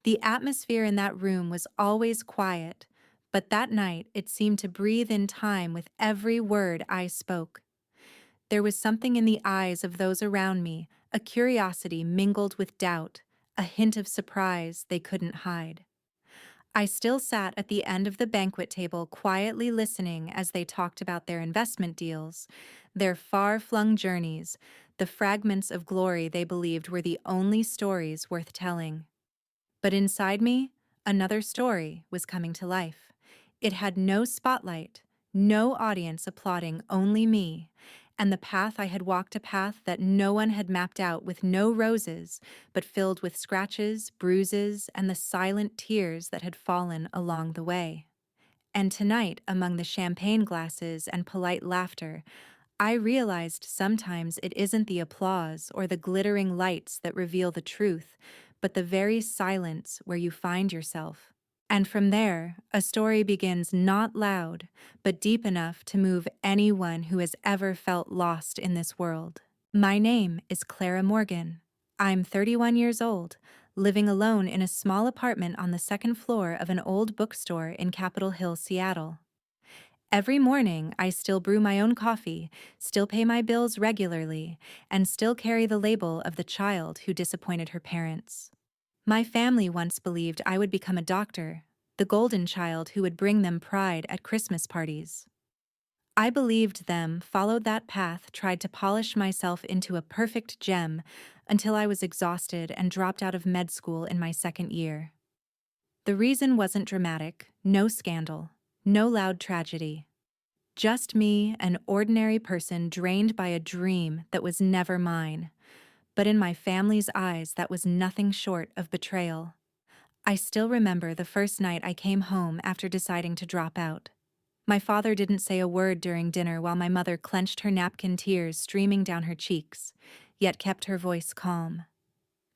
The atmosphere in that room was always quiet, but that night it seemed to breathe in time with every word I spoke. There was something in the eyes of those around me, a curiosity mingled with doubt, a hint of surprise they couldn't hide. I still sat at the end of the banquet table quietly listening as they talked about their investment deals, their far-flung journeys, the fragments of glory they believed were the only stories worth telling. But inside me, another story was coming to life. It had no spotlight, no audience applauding, only me. And the path I had walked, a path that no one had mapped out, with no roses, but filled with scratches, bruises, and the silent tears that had fallen along the way. And tonight, among the champagne glasses and polite laughter, I realized sometimes it isn't the applause or the glittering lights that reveal the truth, but the very silence where you find yourself. And from there, a story begins, not loud, but deep enough to move anyone who has ever felt lost in this world. My name is Clara Morgan. I'm 31 years old, living alone in a small apartment on the second floor of an old bookstore in Capitol Hill, Seattle. Every morning, I still brew my own coffee, still pay my bills regularly, and still carry the label of the child who disappointed her parents. My family once believed I would become a doctor, the golden child who would bring them pride at Christmas parties. I believed them, followed that path, tried to polish myself into a perfect gem until I was exhausted and dropped out of med school in my second year. The reason wasn't dramatic, no scandal, no loud tragedy. Just me, an ordinary person drained by a dream that was never mine. But in my family's eyes, that was nothing short of betrayal. I still remember the first night I came home after deciding to drop out. My father didn't say a word during dinner while my mother clenched her napkin, tears streaming down her cheeks, yet kept her voice calm.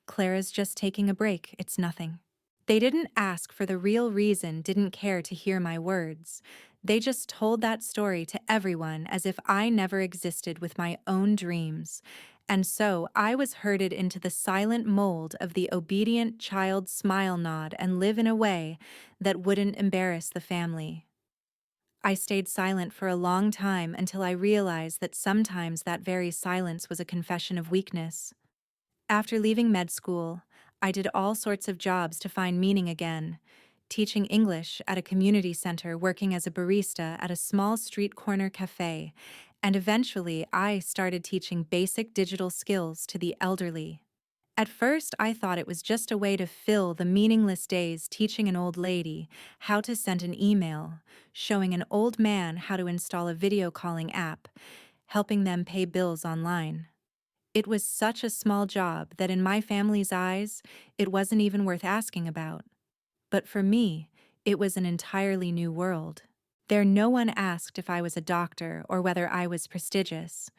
"Clara's just taking a break, it's nothing." They didn't ask for the real reason, didn't care to hear my words. They just told that story to everyone as if I never existed with my own dreams. And so I was herded into the silent mold of the obedient child, smile, nod, and live in a way that wouldn't embarrass the family. I stayed silent for a long time until I realized that sometimes that very silence was a confession of weakness. After leaving med school, I did all sorts of jobs to find meaning again, teaching English at a community center, working as a barista at a small street corner cafe, and eventually I started teaching basic digital skills to the elderly. At first, I thought it was just a way to fill the meaningless days teaching an old lady how to send an email, showing an old man how to install a video calling app, helping them pay bills online. It was such a small job that in my family's eyes, it wasn't even worth asking about. But for me, it was an entirely new world. There, no one asked if I was a doctor or whether I was prestigious.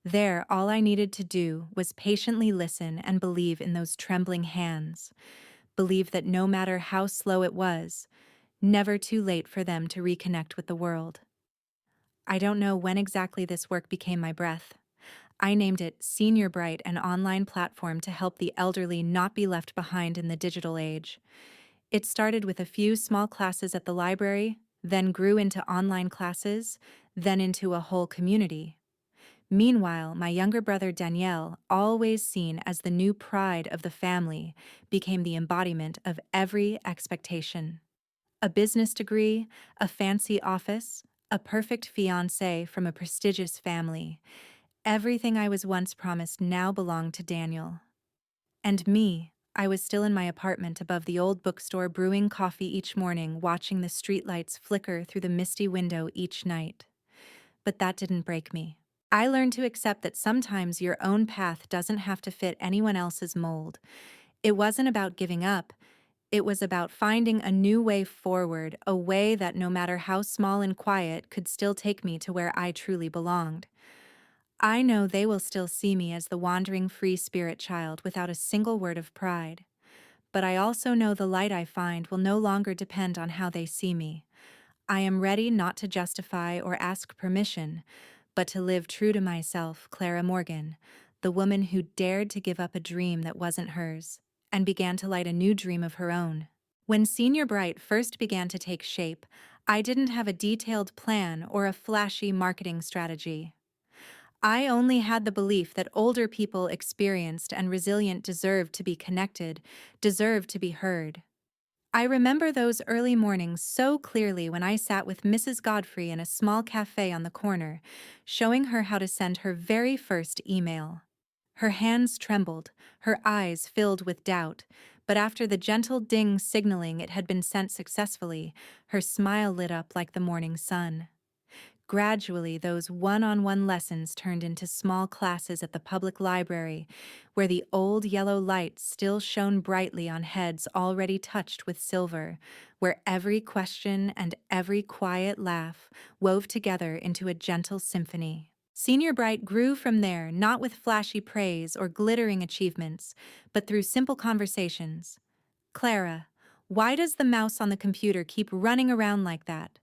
There, all I needed to do was patiently listen and believe in those trembling hands. Believe that no matter how slow it was, never too late for them to reconnect with the world. I don't know when exactly this work became my breath. I named it Senior Bright, an online platform to help the elderly not be left behind in the digital age. It started with a few small classes at the library, then grew into online classes, then into a whole community. Meanwhile, my younger brother Danielle, always seen as the new pride of the family, became the embodiment of every expectation. A business degree, a fancy office, a perfect fiancé from a prestigious family. Everything I was once promised now belonged to Daniel. And me, I was still in my apartment above the old bookstore, brewing coffee each morning, watching the streetlights flicker through the misty window each night. But that didn't break me. I learned to accept that sometimes your own path doesn't have to fit anyone else's mold. It wasn't about giving up. It was about finding a new way forward, a way that, no matter how small and quiet, could still take me to where I truly belonged. I know they will still see me as the wandering free spirit child without a single word of pride. But I also know the light I find will no longer depend on how they see me. I am ready not to justify or ask permission, but to live true to myself, Clara Morgan, the woman who dared to give up a dream that wasn't hers, and began to light a new dream of her own. When Senior Bright first began to take shape, I didn't have a detailed plan or a flashy marketing strategy. I only had the belief that older people experienced and resilient deserved to be connected, deserved to be heard. I remember those early mornings so clearly when I sat with Mrs. Godfrey in a small cafe on the corner, showing her how to send her very first email. Her hands trembled, her eyes filled with doubt, but after the gentle ding signaling it had been sent successfully, her smile lit up like the morning sun. Gradually, those one-on-one lessons turned into small classes at the public library, where the old yellow lights still shone brightly on heads already touched with silver, where every question and every quiet laugh wove together into a gentle symphony. Senior Bright grew from there, not with flashy praise or glittering achievements, but through simple conversations. Clara, why does the mouse on the computer keep running around like that?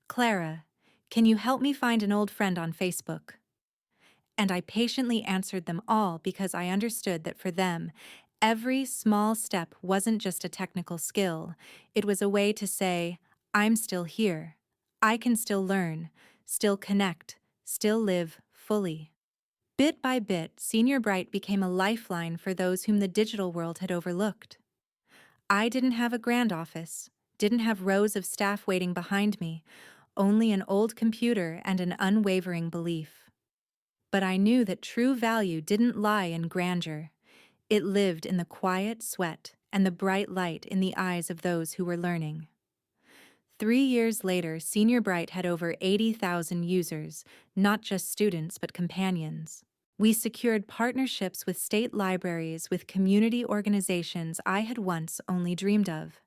Clara, can you help me find an old friend on Facebook? And I patiently answered them all because I understood that for them, every small step wasn't just a technical skill. It was a way to say, I'm still here. I can still learn, still connect, still live fully. Bit by bit, Senior Bright became a lifeline for those whom the digital world had overlooked. I didn't have a grand office, didn't have rows of staff waiting behind me, only an old computer and an unwavering belief. But I knew that true value didn't lie in grandeur. It lived in the quiet sweat and the bright light in the eyes of those who were learning. 3 years later, Senior Bright had over 80,000 users, not just students but companions. We secured partnerships with state libraries, with community organizations I had once only dreamed of.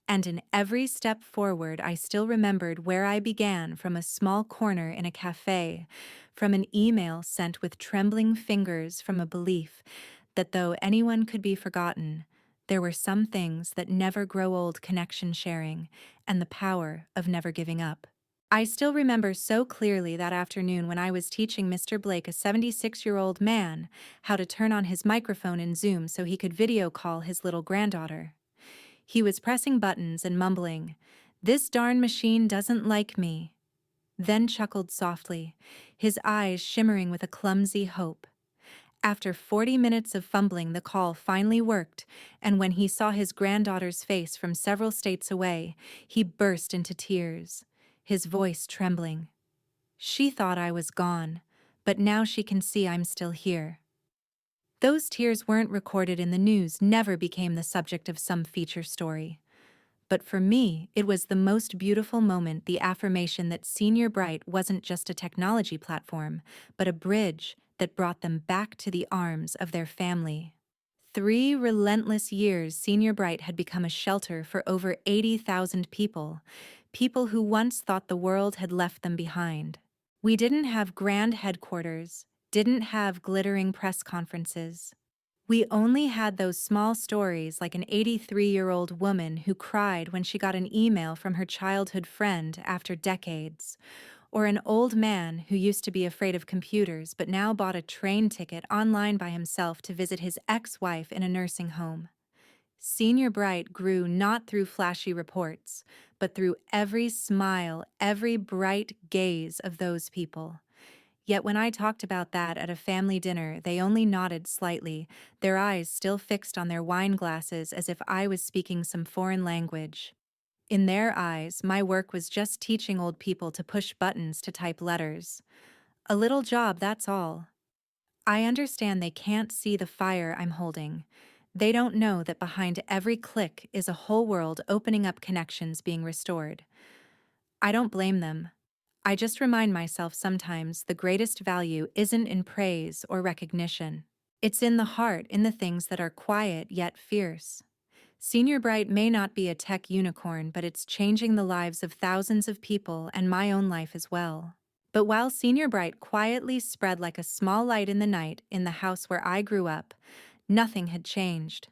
And in every step forward, I still remembered where I began, from a small corner in a cafe, from an email sent with trembling fingers, from a belief that though anyone could be forgotten, there were some things that never grow old: connection sharing, and the power of never giving up. I still remember so clearly that afternoon when I was teaching Mr. Blake, a 76-year-old man, how to turn on his microphone in Zoom so he could video call his little granddaughter. He was pressing buttons and mumbling, "This darn machine doesn't like me," then chuckled softly, his eyes shimmering with a clumsy hope. After 40 minutes of fumbling, the call finally worked, and when he saw his granddaughter's face from several states away, he burst into tears, his voice trembling. "She thought I was gone, but now she can see I'm still here." Those tears weren't recorded in the news, never became the subject of some feature story. But for me, it was the most beautiful moment: the affirmation that Senior Bright wasn't just a technology platform, but a bridge that brought them back to the arms of their family. 3 relentless years, Senior Bright had become a shelter for over 80,000 people, people who once thought the world had left them behind. We didn't have grand headquarters, didn't have glittering press conferences. We only had those small stories, like an 83-year-old woman who cried when she got an email from her childhood friend after decades, or an old man who used to be afraid of computers but now bought a train ticket online by himself to visit his ex-wife in a nursing home. Senior Bright grew not through flashy reports, but through every smile, every bright gaze of those people. Yet when I talked about that at a family dinner, they only nodded slightly, their eyes still fixed on their wine glasses as if I was speaking some foreign language. In their eyes, my work was just teaching old people to push buttons to type letters. A little job, that's all. I understand they can't see the fire I'm holding. They don't know that behind every click is a whole world opening up, connections being restored. I don't blame them. I just remind myself sometimes the greatest value isn't in praise or recognition. It's in the heart, in the things that are quiet yet fierce. Senior Bright may not be a tech unicorn, but it's changing the lives of thousands of people and my own life as well. But while Senior Bright quietly spread like a small light in the night in the house where I grew up, nothing had changed.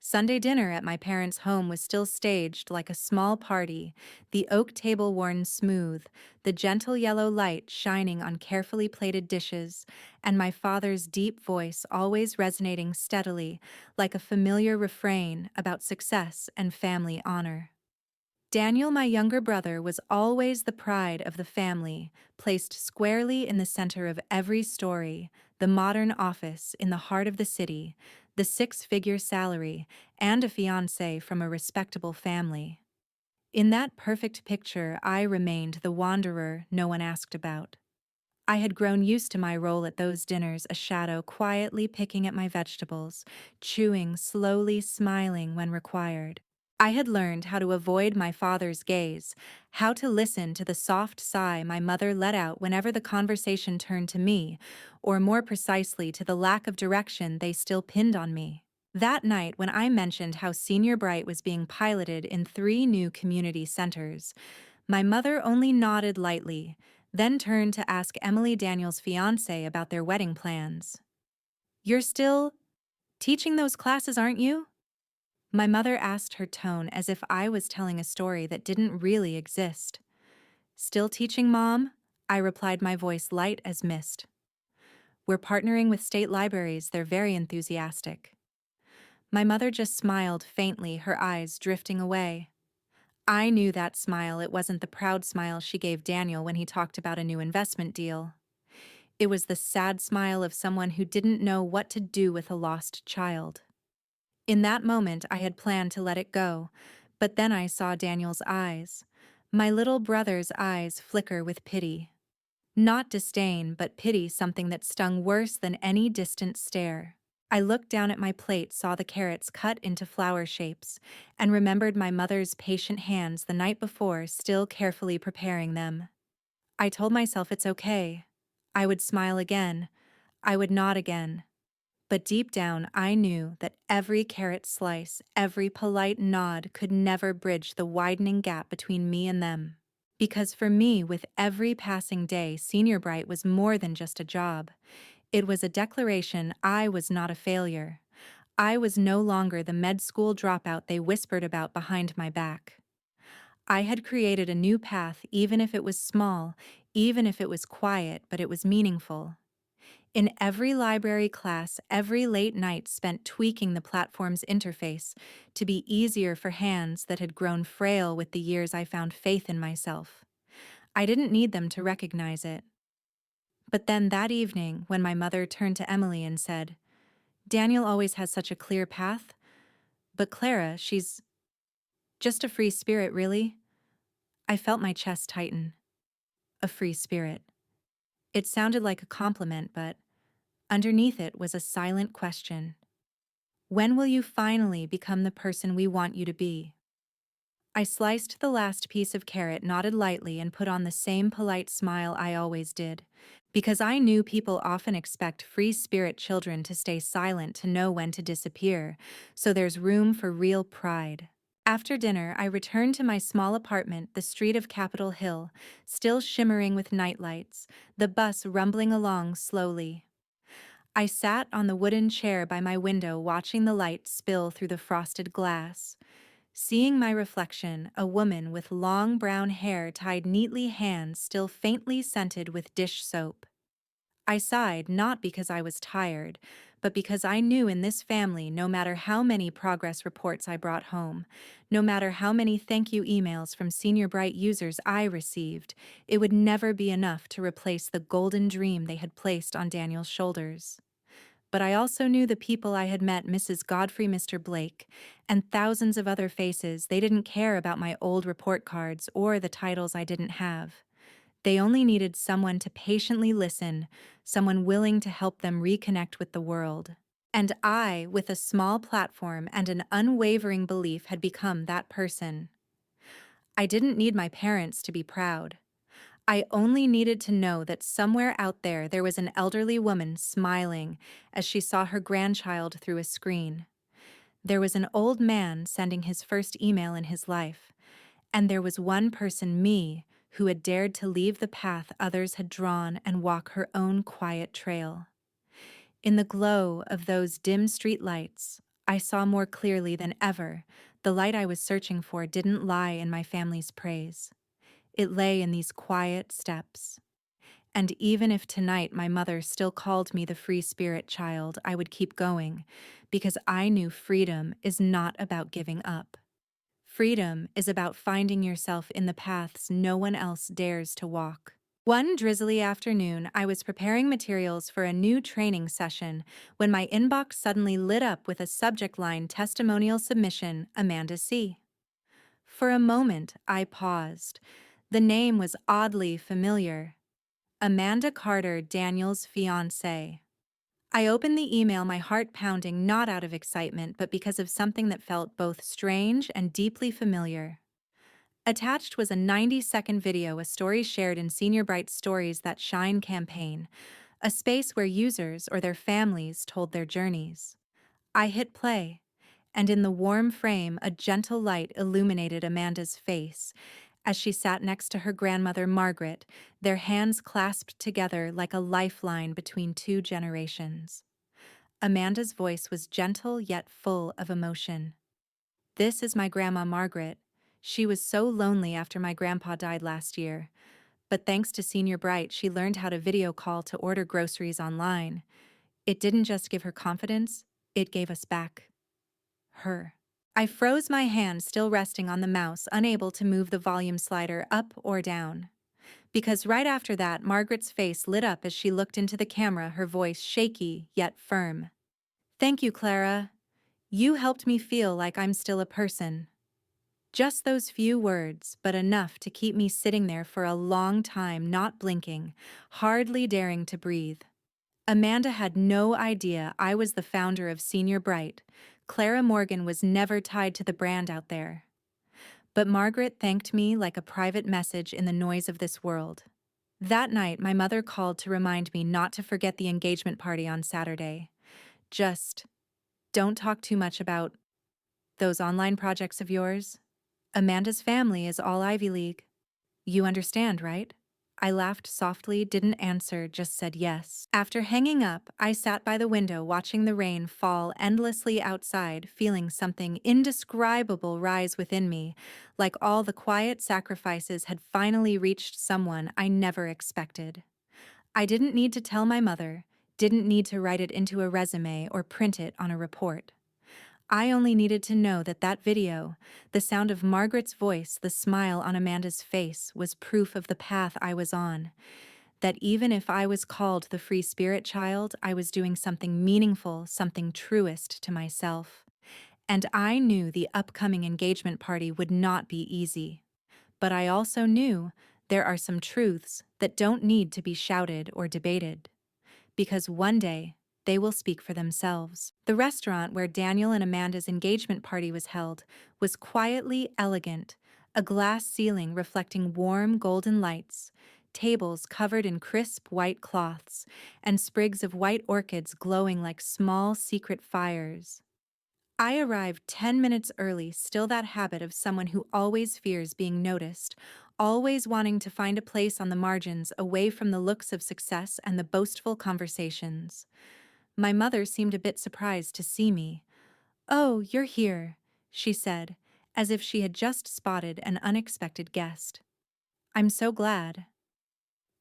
Sunday dinner at my parents' home was still staged like a small party, the oak table worn smooth, the gentle yellow light shining on carefully plated dishes, and my father's deep voice always resonating steadily like a familiar refrain about success and family honor. Daniel, my younger brother, was always the pride of the family, placed squarely in the center of every story, the modern office in the heart of the city, the six-figure salary, and a fiancé from a respectable family. In that perfect picture, I remained the wanderer no one asked about. I had grown used to my role at those dinners, a shadow quietly picking at my vegetables, chewing, slowly smiling when required. I had learned how to avoid my father's gaze, how to listen to the soft sigh my mother let out whenever the conversation turned to me, or more precisely to the lack of direction they still pinned on me. That night, when I mentioned how Senior Bright was being piloted in 3 new community centers, my mother only nodded lightly, then turned to ask Emily Daniel's fiancé about their wedding plans. "You're still teaching those classes, aren't you?" My mother asked, her tone as if I was telling a story that didn't really exist. "Still teaching, Mom?" I replied, my voice light as mist. "We're partnering with state libraries, they're very enthusiastic." My mother just smiled faintly, her eyes drifting away. I knew that smile. It wasn't the proud smile she gave Daniel when he talked about a new investment deal. It was the sad smile of someone who didn't know what to do with a lost child. In that moment, I had planned to let it go, but then I saw Daniel's eyes. My little brother's eyes flicker with pity. Not disdain, but pity, something that stung worse than any distant stare. I looked down at my plate, saw the carrots cut into flower shapes, and remembered my mother's patient hands the night before, still carefully preparing them. I told myself it's okay. I would smile again. I would nod again. But deep down, I knew that every carrot slice, every polite nod could never bridge the widening gap between me and them. Because for me, with every passing day, Senior Bright was more than just a job. It was a declaration I was not a failure. I was no longer the med school dropout they whispered about behind my back. I had created a new path, even if it was small, even if it was quiet, but it was meaningful. In every library class, every late night spent tweaking the platform's interface to be easier for hands that had grown frail with the years, I found faith in myself. I didn't need them to recognize it. But then that evening, when my mother turned to Emily and said, "Daniel always has such a clear path, but Clara, she's just a free spirit, really?" I felt my chest tighten. A free spirit. It sounded like a compliment, but underneath it was a silent question. When will you finally become the person we want you to be? I sliced the last piece of carrot, nodded lightly, and put on the same polite smile I always did, because I knew people often expect free spirit children to stay silent, to know when to disappear, so there's room for real pride. After dinner, I returned to my small apartment, the street of Capitol Hill, still shimmering with nightlights, the bus rumbling along slowly. I sat on the wooden chair by my window, watching the light spill through the frosted glass. Seeing my reflection, a woman with long brown hair tied neatly, hands still faintly scented with dish soap. I sighed, not because I was tired, but because I knew in this family, no matter how many progress reports I brought home, no matter how many thank you emails from Senior Bright users I received, it would never be enough to replace the golden dream they had placed on Daniel's shoulders. But I also knew the people I had met, Mrs. Godfrey, Mr. Blake, and thousands of other faces. They didn't care about my old report cards or the titles I didn't have. They only needed someone to patiently listen, someone willing to help them reconnect with the world. And I, with a small platform and an unwavering belief, had become that person. I didn't need my parents to be proud. I only needed to know that somewhere out there was an elderly woman smiling as she saw her grandchild through a screen. There was an old man sending his first email in his life. And there was one person, me, who had dared to leave the path others had drawn and walk her own quiet trail. In the glow of those dim street lights, I saw more clearly than ever. The light I was searching for didn't lie in my family's praise. It lay in these quiet steps. And even if tonight my mother still called me the free spirit child, I would keep going, because I knew freedom is not about giving up. Freedom is about finding yourself in the paths no one else dares to walk. One drizzly afternoon, I was preparing materials for a new training session when my inbox suddenly lit up with a subject line testimonial submission, Amanda C. For a moment, I paused. The name was oddly familiar. Amanda Carter, Daniel's fiancée. I opened the email, my heart pounding not out of excitement, but because of something that felt both strange and deeply familiar. Attached was a 90-second video, a story shared in Senior Bright's Stories That Shine campaign, a space where users or their families told their journeys. I hit play, and in the warm frame, a gentle light illuminated Amanda's face as she sat next to her grandmother, Margaret, their hands clasped together like a lifeline between two generations. Amanda's voice was gentle yet full of emotion. "This is my grandma, Margaret. She was so lonely after my grandpa died last year. But thanks to Senior Bright, she learned how to video call to order groceries online. It didn't just give her confidence, it gave us back her." I froze, my hand still resting on the mouse, unable to move the volume slider up or down. Because right after that, Margaret's face lit up as she looked into the camera, her voice shaky yet firm. "Thank you, Clara. You helped me feel like I'm still a person." Just those few words, but enough to keep me sitting there for a long time, not blinking, hardly daring to breathe. Amanda had no idea I was the founder of Senior Bright. Clara Morgan was never tied to the brand out there. But Margaret thanked me like a private message in the noise of this world. That night, my mother called to remind me not to forget the engagement party on Saturday. Just don't talk too much about those online projects of yours. Amanda's family is all Ivy League. You understand, right? I laughed softly, didn't answer, just said yes. After hanging up, I sat by the window watching the rain fall endlessly outside, feeling something indescribable rise within me, like all the quiet sacrifices had finally reached someone I never expected. I didn't need to tell my mother, didn't need to write it into a resume or print it on a report. I only needed to know that that video, the sound of Margaret's voice, the smile on Amanda's face, was proof of the path I was on. That even if I was called the free spirit child, I was doing something meaningful, something truest to myself. And I knew the upcoming engagement party would not be easy. But I also knew there are some truths that don't need to be shouted or debated. Because one day, they will speak for themselves. The restaurant where Daniel and Amanda's engagement party was held was quietly elegant, a glass ceiling reflecting warm golden lights, tables covered in crisp white cloths, and sprigs of white orchids glowing like small secret fires. I arrived 10 minutes early, still that habit of someone who always fears being noticed, always wanting to find a place on the margins away from the looks of success and the boastful conversations. My mother seemed a bit surprised to see me. "Oh, you're here," she said, as if she had just spotted an unexpected guest. "I'm so glad."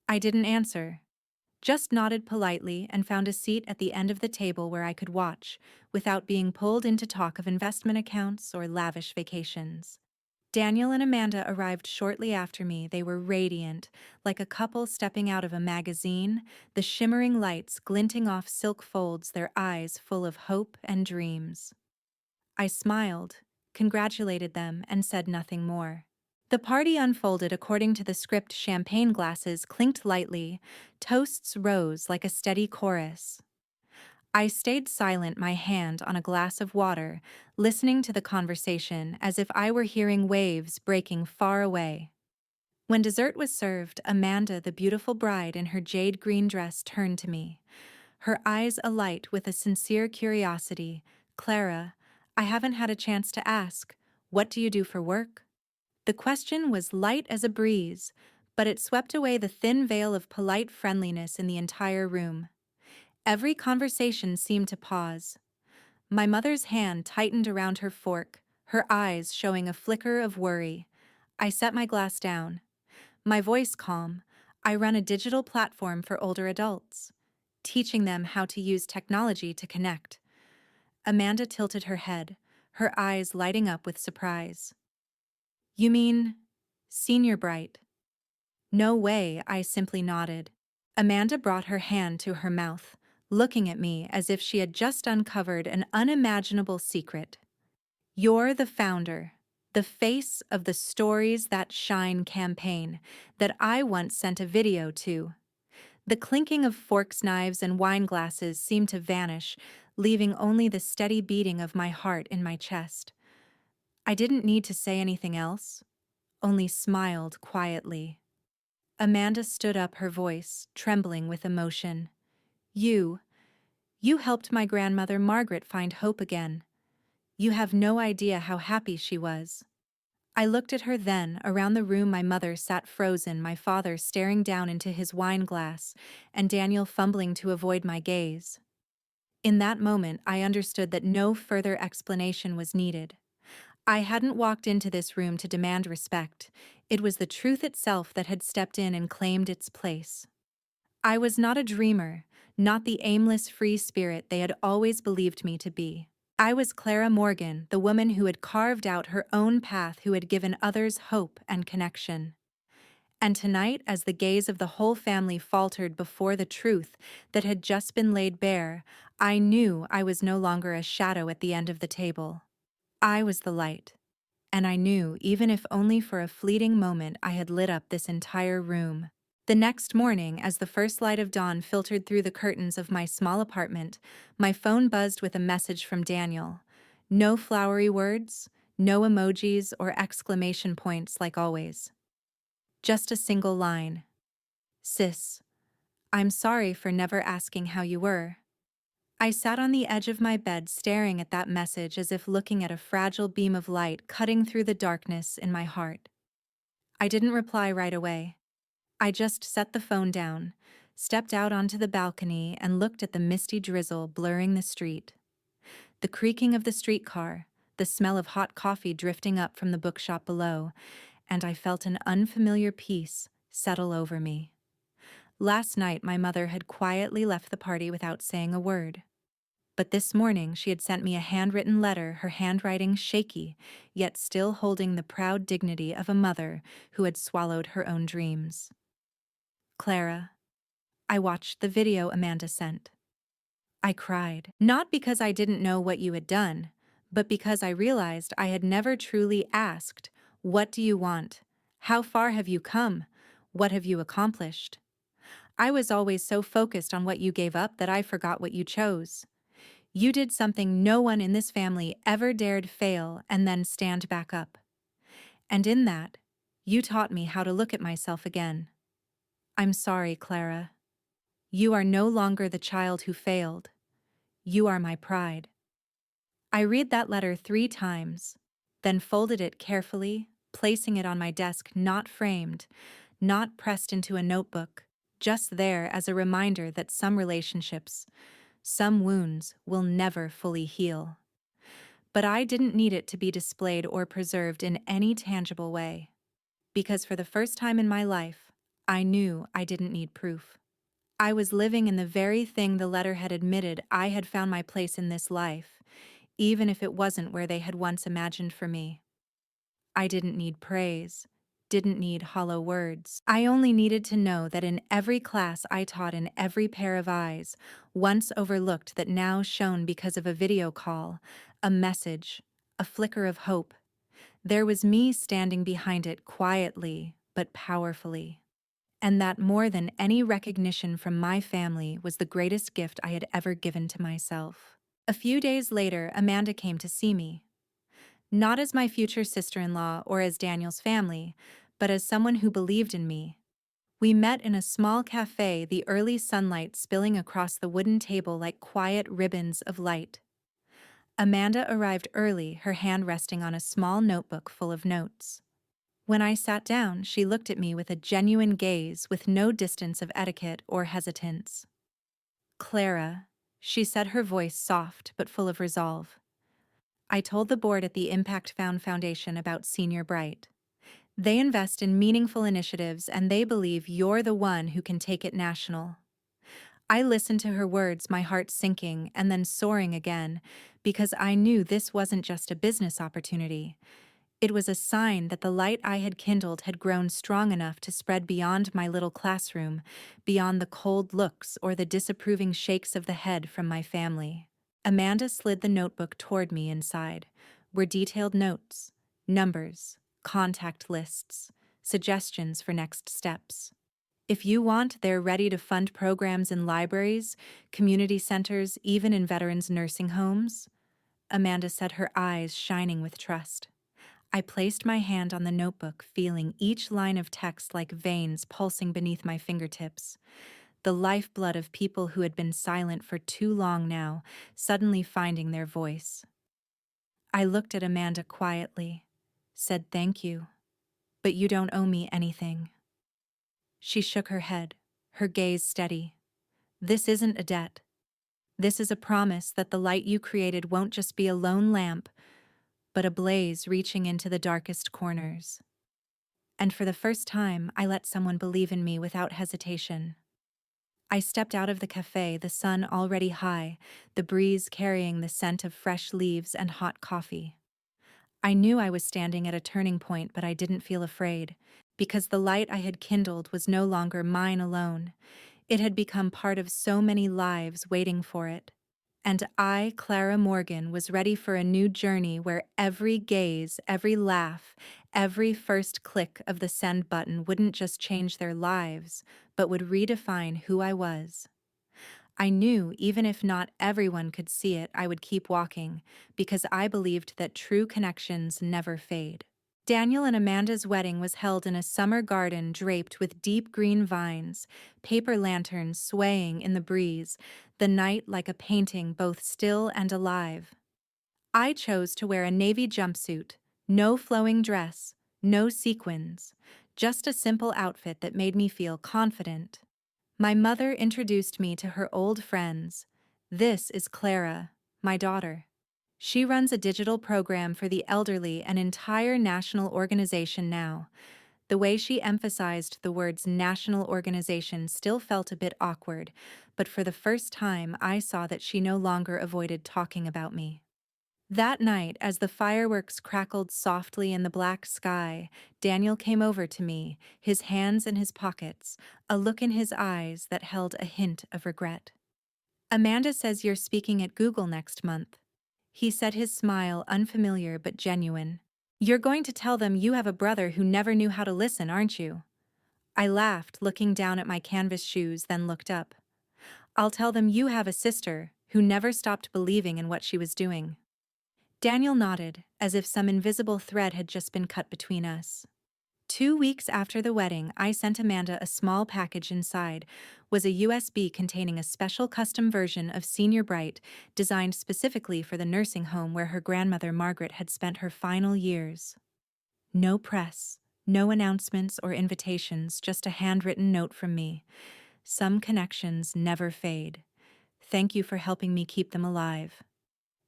I didn't answer, just nodded politely and found a seat at the end of the table where I could watch, without being pulled into talk of investment accounts or lavish vacations. Daniel and Amanda arrived shortly after me. They were radiant, like a couple stepping out of a magazine, the shimmering lights glinting off silk folds, their eyes full of hope and dreams. I smiled, congratulated them, and said nothing more. The party unfolded according to the script. Champagne glasses clinked lightly, toasts rose like a steady chorus. I stayed silent, my hand on a glass of water, listening to the conversation as if I were hearing waves breaking far away. When dessert was served, Amanda, the beautiful bride in her jade green dress, turned to me, her eyes alight with a sincere curiosity. "Clara, I haven't had a chance to ask, what do you do for work?" The question was light as a breeze, but it swept away the thin veil of polite friendliness in the entire room. Every conversation seemed to pause. My mother's hand tightened around her fork, her eyes showing a flicker of worry. I set my glass down. My voice calm. I run a digital platform for older adults, teaching them how to use technology to connect. Amanda tilted her head, her eyes lighting up with surprise. You mean Senior Bright? No way, I simply nodded. Amanda brought her hand to her mouth, looking at me as if she had just uncovered an unimaginable secret. You're the founder, the face of the Stories That Shine campaign that I once sent a video to. The clinking of forks, knives, and wine glasses seemed to vanish, leaving only the steady beating of my heart in my chest. I didn't need to say anything else, only smiled quietly. Amanda stood up, her voice trembling with emotion. You helped my grandmother Margaret find hope again. You have no idea how happy she was. I looked at her then. Around the room my mother sat frozen, my father staring down into his wine glass, and Daniel fumbling to avoid my gaze. In that moment I understood that no further explanation was needed. I hadn't walked into this room to demand respect. It was the truth itself that had stepped in and claimed its place. I was not a dreamer, not the aimless free spirit they had always believed me to be. I was Clara Morgan, the woman who had carved out her own path, who had given others hope and connection. And tonight, as the gaze of the whole family faltered before the truth that had just been laid bare, I knew I was no longer a shadow at the end of the table. I was the light. And I knew, even if only for a fleeting moment, I had lit up this entire room. The next morning, as the first light of dawn filtered through the curtains of my small apartment, my phone buzzed with a message from Daniel. No flowery words, no emojis or exclamation points like always. Just a single line. Sis, I'm sorry for never asking how you were. I sat on the edge of my bed staring at that message as if looking at a fragile beam of light cutting through the darkness in my heart. I didn't reply right away. I just set the phone down, stepped out onto the balcony, and looked at the misty drizzle blurring the street. The creaking of the streetcar, the smell of hot coffee drifting up from the bookshop below, and I felt an unfamiliar peace settle over me. Last night my mother had quietly left the party without saying a word. But this morning she had sent me a handwritten letter, her handwriting shaky, yet still holding the proud dignity of a mother who had swallowed her own dreams. Clara, I watched the video Amanda sent. I cried, not because I didn't know what you had done, but because I realized I had never truly asked, what do you want? How far have you come? What have you accomplished? I was always so focused on what you gave up that I forgot what you chose. You did something no one in this family ever dared, fail and then stand back up. And in that, you taught me how to look at myself again. I'm sorry, Clara. You are no longer the child who failed. You are my pride. I read that letter 3 times, then folded it carefully, placing it on my desk, not framed, not pressed into a notebook, just there as a reminder that some relationships, some wounds will never fully heal. But I didn't need it to be displayed or preserved in any tangible way, because for the first time in my life, I knew I didn't need proof. I was living in the very thing the letter had admitted. I had found my place in this life, even if it wasn't where they had once imagined for me. I didn't need praise, didn't need hollow words. I only needed to know that in every class I taught, in every pair of eyes, once overlooked that now shone because of a video call, a message, a flicker of hope, there was me standing behind it quietly but powerfully. And that more than any recognition from my family was the greatest gift I had ever given to myself. A few days later, Amanda came to see me. Not as my future sister-in-law or as Daniel's family, but as someone who believed in me. We met in a small cafe, the early sunlight spilling across the wooden table like quiet ribbons of light. Amanda arrived early, her hand resting on a small notebook full of notes. When I sat down, she looked at me with a genuine gaze, with no distance of etiquette or hesitance. Clara, she said, her voice soft but full of resolve. I told the board at the Impact Foundation about Senior Bright. They invest in meaningful initiatives and they believe you're the one who can take it national. I listened to her words, my heart sinking and then soaring again, because I knew this wasn't just a business opportunity. It was a sign that the light I had kindled had grown strong enough to spread beyond my little classroom, beyond the cold looks or the disapproving shakes of the head from my family. Amanda slid the notebook toward me. Inside were detailed notes, numbers, contact lists, suggestions for next steps. If you want, they're ready to fund programs in libraries, community centers, even in veterans' nursing homes. Amanda said, her eyes shining with trust. I placed my hand on the notebook, feeling each line of text like veins pulsing beneath my fingertips. The lifeblood of people who had been silent for too long now, suddenly finding their voice. I looked at Amanda quietly, said thank you, but you don't owe me anything. She shook her head, her gaze steady. This isn't a debt. This is a promise that the light you created won't just be a lone lamp, but a blaze reaching into the darkest corners. And for the first time, I let someone believe in me without hesitation. I stepped out of the cafe, the sun already high, the breeze carrying the scent of fresh leaves and hot coffee. I knew I was standing at a turning point, but I didn't feel afraid, because the light I had kindled was no longer mine alone. It had become part of so many lives waiting for it. And I, Clara Morgan, was ready for a new journey where every gaze, every laugh, every first click of the send button wouldn't just change their lives, but would redefine who I was. I knew even if not everyone could see it, I would keep walking, because I believed that true connections never fade. Daniel and Amanda's wedding was held in a summer garden draped with deep green vines, paper lanterns swaying in the breeze, the night like a painting both still and alive. I chose to wear a navy jumpsuit, no flowing dress, no sequins, just a simple outfit that made me feel confident. My mother introduced me to her old friends. This is Clara, my daughter. She runs a digital program for the elderly, an entire national organization now. The way she emphasized the words national organization still felt a bit awkward, but for the first time I saw that she no longer avoided talking about me. That night, as the fireworks crackled softly in the black sky, Daniel came over to me, his hands in his pockets, a look in his eyes that held a hint of regret. Amanda says you're speaking at Google next month. He said, his smile unfamiliar but genuine. You're going to tell them you have a brother who never knew how to listen, aren't you? I laughed, looking down at my canvas shoes, then looked up. I'll tell them you have a sister who never stopped believing in what she was doing. Daniel nodded, as if some invisible thread had just been cut between us. 2 weeks after the wedding, I sent Amanda a small package. Inside was a USB containing a special custom version of Senior Bright, designed specifically for the nursing home where her grandmother Margaret had spent her final years. No press, no announcements or invitations, just a handwritten note from me. Some connections never fade. Thank you for helping me keep them alive.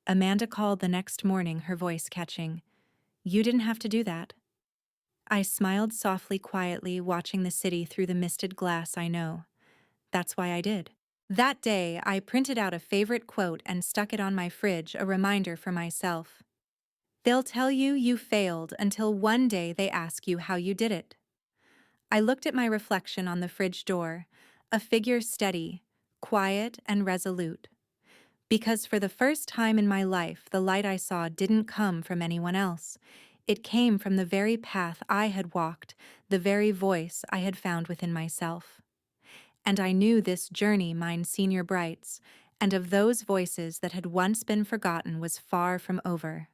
Amanda called the next morning, her voice catching. You didn't have to do that. I smiled softly, quietly, watching the city through the misted glass. I know. That's why I did. That day, I printed out a favorite quote and stuck it on my fridge, a reminder for myself. They'll tell you you failed until one day they ask you how you did it. I looked at my reflection on the fridge door, a figure steady, quiet, and resolute. Because for the first time in my life, the light I saw didn't come from anyone else. It came from the very path I had walked, the very voice I had found within myself. And I knew this journey, mine Senior Bright's, and of those voices that had once been forgotten, was far from over.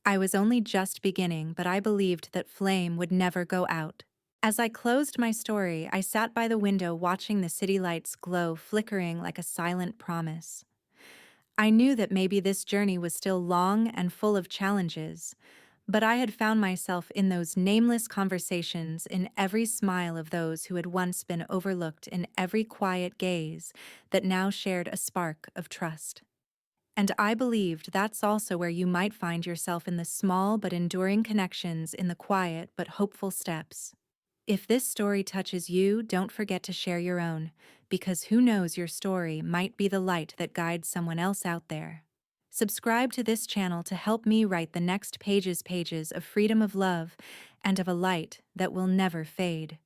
I was only just beginning, but I believed that flame would never go out. As I closed my story, I sat by the window watching the city lights glow, flickering like a silent promise. I knew that maybe this journey was still long and full of challenges, But I had found myself in those nameless conversations, in every smile of those who had once been overlooked, in every quiet gaze that now shared a spark of trust. And I believed that's also where you might find yourself, in the small but enduring connections, in the quiet but hopeful steps. If this story touches you, don't forget to share your own, because who knows, your story might be the light that guides someone else out there. Subscribe to this channel to help me write the next pages of freedom, of love, and of a light that will never fade.